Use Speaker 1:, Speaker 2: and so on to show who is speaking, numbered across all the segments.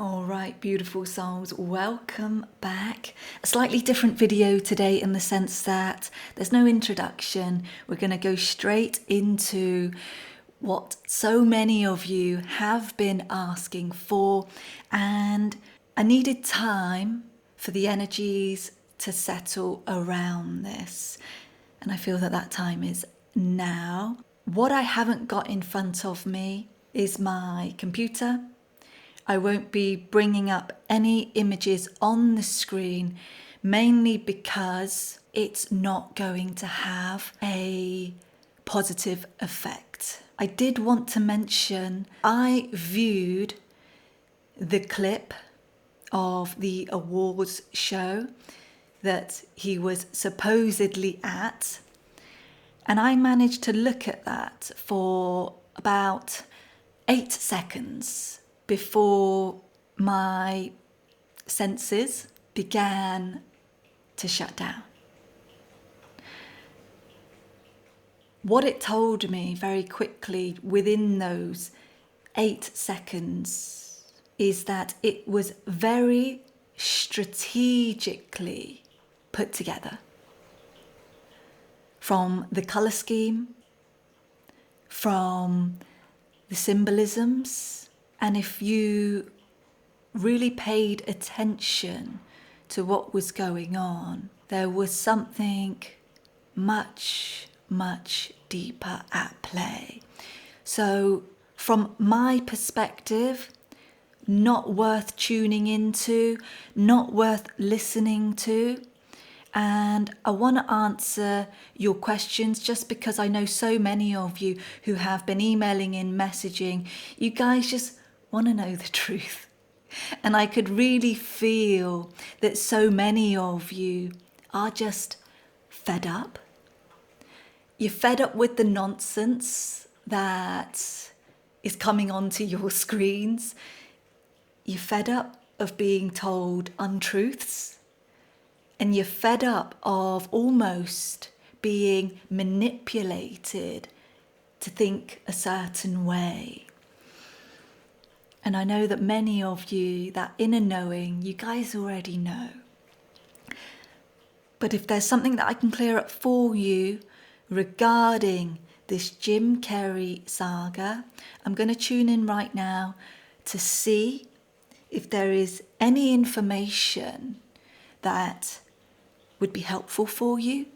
Speaker 1: All right, beautiful souls, welcome back. A slightly different video today in the sense that there's no introduction. We're going to go straight into what so many of you have been asking for, and I needed time for the energies to settle around this, and I feel that that time is now. What I haven't got in front of me is my computer. I won't be bringing up any images on the screen, mainly because it's not going to have a positive effect. I did want to mention I viewed the clip of the awards show that he was supposedly at, and I managed to look at that for about 8 seconds before my senses began to shut down. What it told me very quickly within those 8 seconds is that it was very strategically put together. From the colour scheme, from the symbolisms, and if you really paid attention to what was going on, there was something much, much deeper at play. So from my perspective, not worth tuning into, not worth listening to. And I want to answer your questions just because I know so many of you who have been emailing in, messaging, you guys just want to know the truth. And I could really feel that so many of you are just fed up. You're fed up with the nonsense that is coming onto your screens. You're fed up of being told untruths. And you're fed up of almost being manipulated to think a certain way. And I know that many of you, that inner knowing, you guys already know. But if there's something that I can clear up for you regarding this Jim Carrey saga, I'm going to tune in right now to see if there is any information that would be helpful for you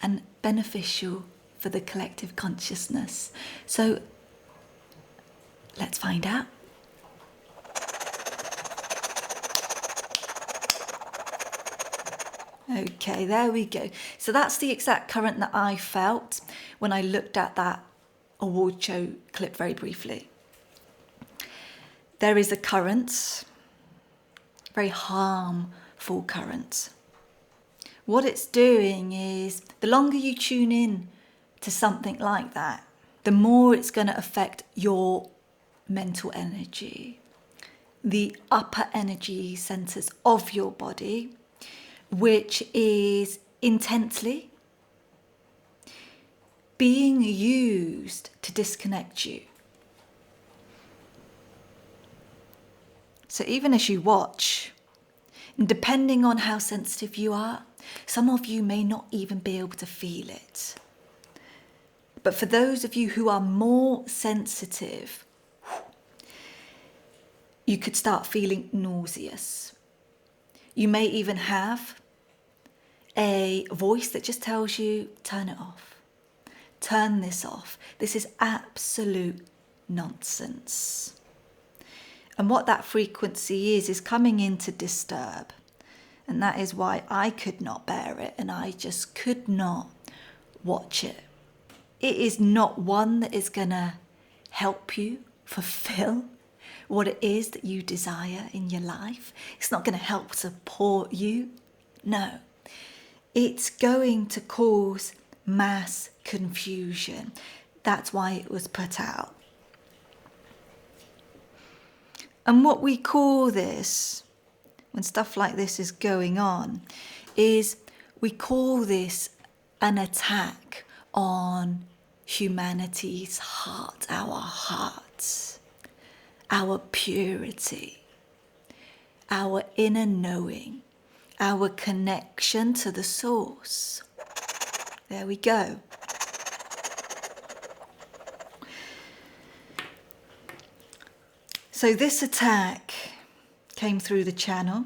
Speaker 1: and beneficial for the collective consciousness. So let's find out. Okay, there we go. So that's the exact current that I felt when I looked at that award show clip very briefly. There is a current, very harmful current. What it's doing is, the longer you tune in to something like that, the more it's going to affect your mental energy, the upper energy centers of your body, which is intently being used to disconnect you. So even as you watch, and depending on how sensitive you are, some of you may not even be able to feel it. But for those of you who are more sensitive, you could start feeling nauseous. You may even have a voice that just tells you, turn it off. Turn this off. This is absolute nonsense. And what that frequency is coming in to disturb. And that is why I could not bear it and I just could not watch it. It is not one that is going to help you fulfill what it is that you desire in your life. It's not going to help support you. No. It's going to cause mass confusion. That's why it was put out. And what we call this, when stuff like this is going on, is we call this an attack on humanity's heart, our hearts, our purity. our inner knowing, our connection to the source. There we go. So this attack came through the channel.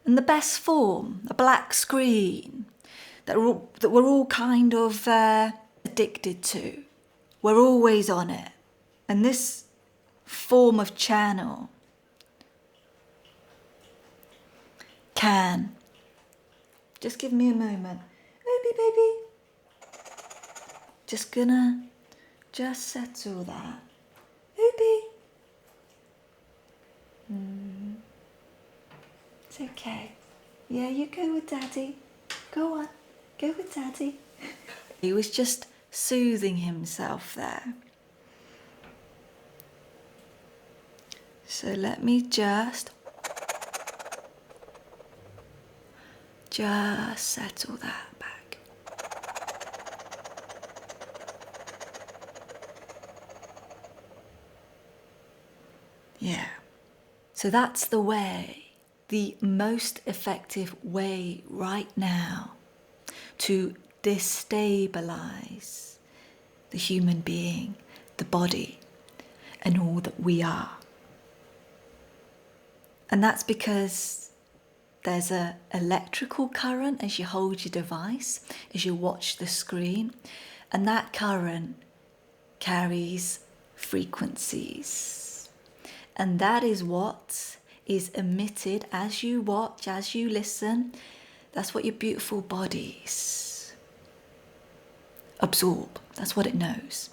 Speaker 1: And the best form, a black screen that we're all kind of addicted to. We're always on it. And this form of channel can, just give me a moment. Baby. Just settle that. Baby. It's okay. Yeah, you go with Daddy. Go on, go with Daddy. He was just soothing himself there. So let me just settle that back. Yeah. So that's the way. The most effective way right now to destabilize the human being, the body, and all that we are. And that's because there's an electrical current as you hold your device, as you watch the screen, and that current carries frequencies. And that is what is emitted as you watch, as you listen. That's what your beautiful bodies absorb. That's what it knows.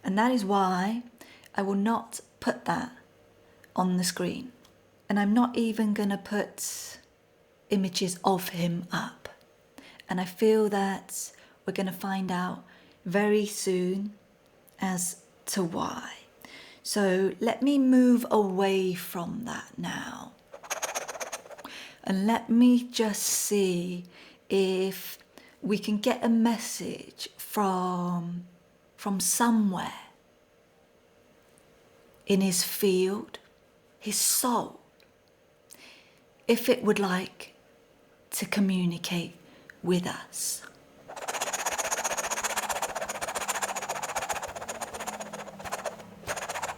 Speaker 1: And that is why I will not put that on the screen. And I'm not even going to put images of him up. And I feel that we're going to find out very soon as to why. So let me move away from that now. And let me just see if we can get a message from somewhere in his field, his soul, if it would like to communicate with us.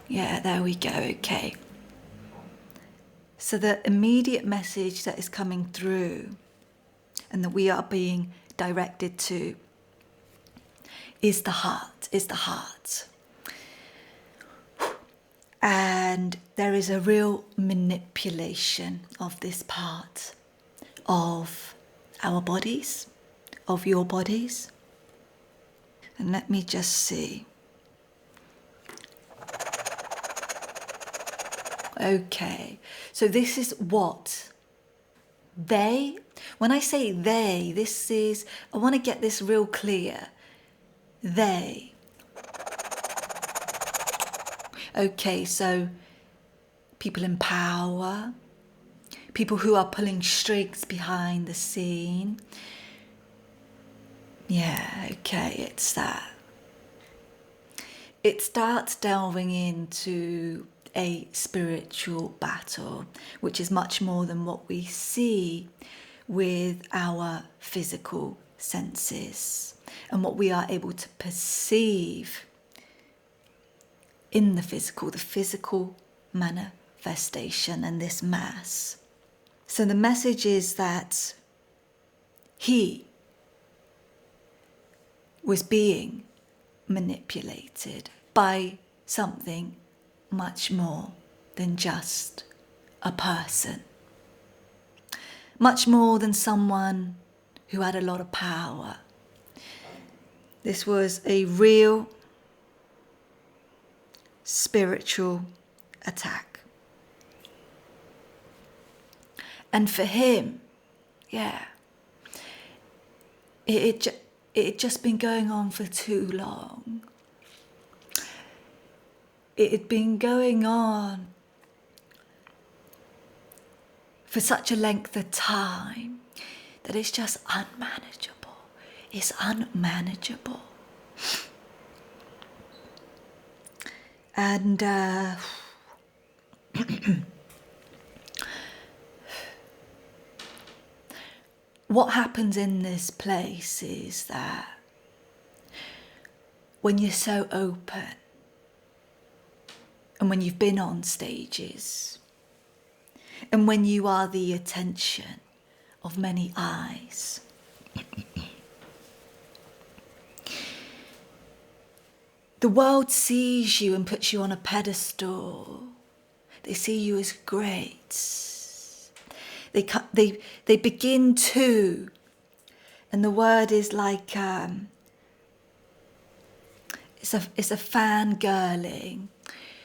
Speaker 1: Yeah, there we go, okay. So the immediate message that is coming through and that we are being directed to is the heart, And there is a real manipulation of this part of our bodies, of your bodies. And let me just see. Okay, so this is what they, when I say they, this is, I want to get this real clear. They. Okay, so people in power, people who are pulling strings behind the scene. Yeah, okay, it's that. It starts delving into a spiritual battle, which is much more than what we see with our physical senses and what we are able to perceive in the physical manifestation and this mass. So the message is that he was being manipulated by something much more than just a person. Much more than someone who had a lot of power. This was a real spiritual attack. And for him, yeah, it had just been going on for too long. It had been going on for such a length of time that it's just unmanageable. It's unmanageable. And what happens in this place is that when you're so open, and when you've been on stages, and when you are the attention of many eyes, the world sees you and puts you on a pedestal. They see you as great. They begin to, and the word is like, it's a fangirling,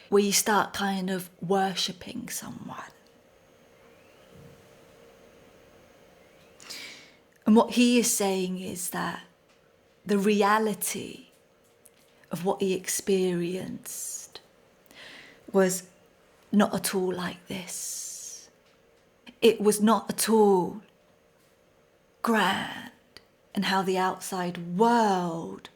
Speaker 1: where you start kind of worshipping someone. And what he is saying is that the reality of what he experienced was not at all like this. It was not at all grand in how the outside world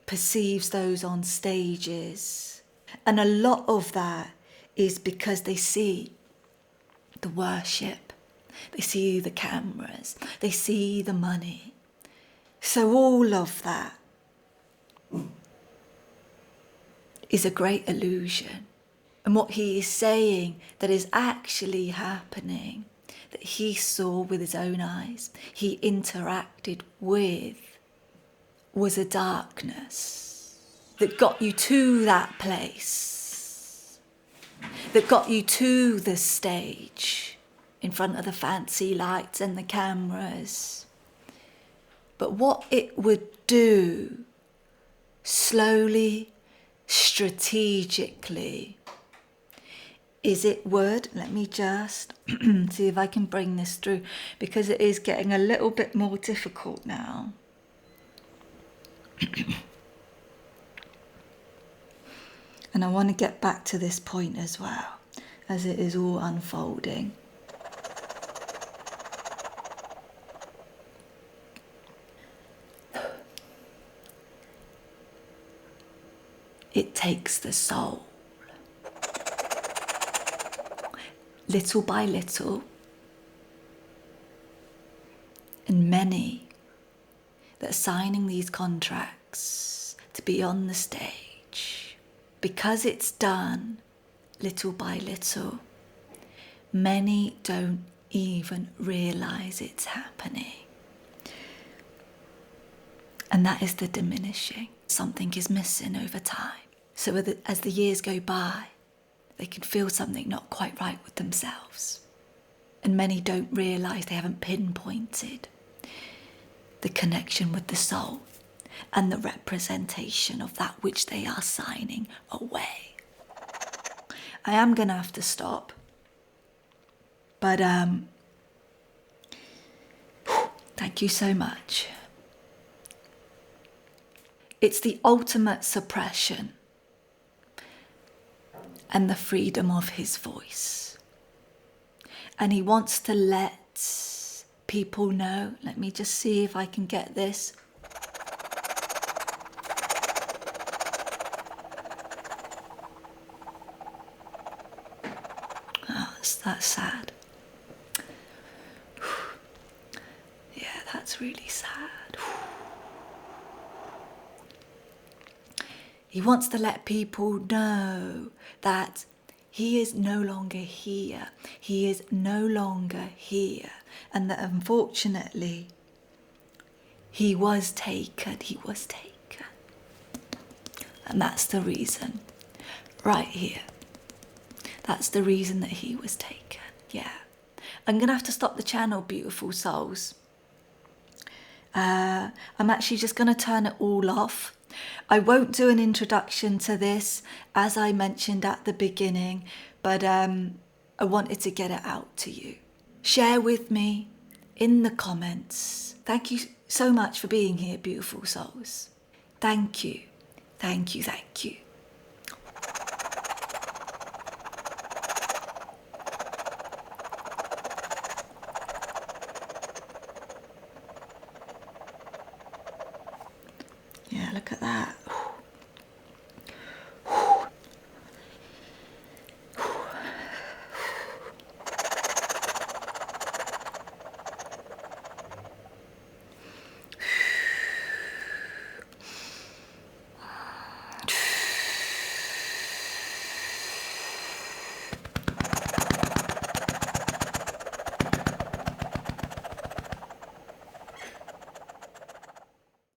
Speaker 1: perceives those on stages. And a lot of that is because they see the worship, they see the cameras, they see the money. So all of that is a great illusion. And what he is saying that is actually happening, that he saw with his own eyes, he interacted with, was a darkness that got you to that place, that got you to the stage in front of the fancy lights and the cameras. But what it would do, slowly, strategically, is it would, let me just see if I can bring this through, because it is getting a little bit more difficult now. And I want to get back to this point as well, as it is all unfolding. It takes the soul, little by little, and many that are signing these contracts to be on the stage, because it's done little by little, many don't even realize it's happening. And that is the diminishing. Something is missing over time. So as the years go by, they can feel something not quite right with themselves. And many don't realise they haven't pinpointed the connection with the soul and the representation of that which they are signing away. I am going to have to stop. But thank you so much. It's the ultimate suppression and the freedom of his voice. And he wants to let people know. Let me just see if I can get this. Oh, that's sad. Yeah, that's really sad. He wants to let people know that he is no longer here. He is no longer here. And that unfortunately, he was taken. He was taken. And that's the reason. Right here. That's the reason that he was taken. Yeah. I'm going to have to stop the channel, beautiful souls. I'm actually just going to turn it all off. I won't do an introduction to this, as I mentioned at the beginning, but I wanted to get it out to you. Share with me in the comments. Thank you so much for being here, beautiful souls. Thank you. Thank you, thank you. Yeah, look at that.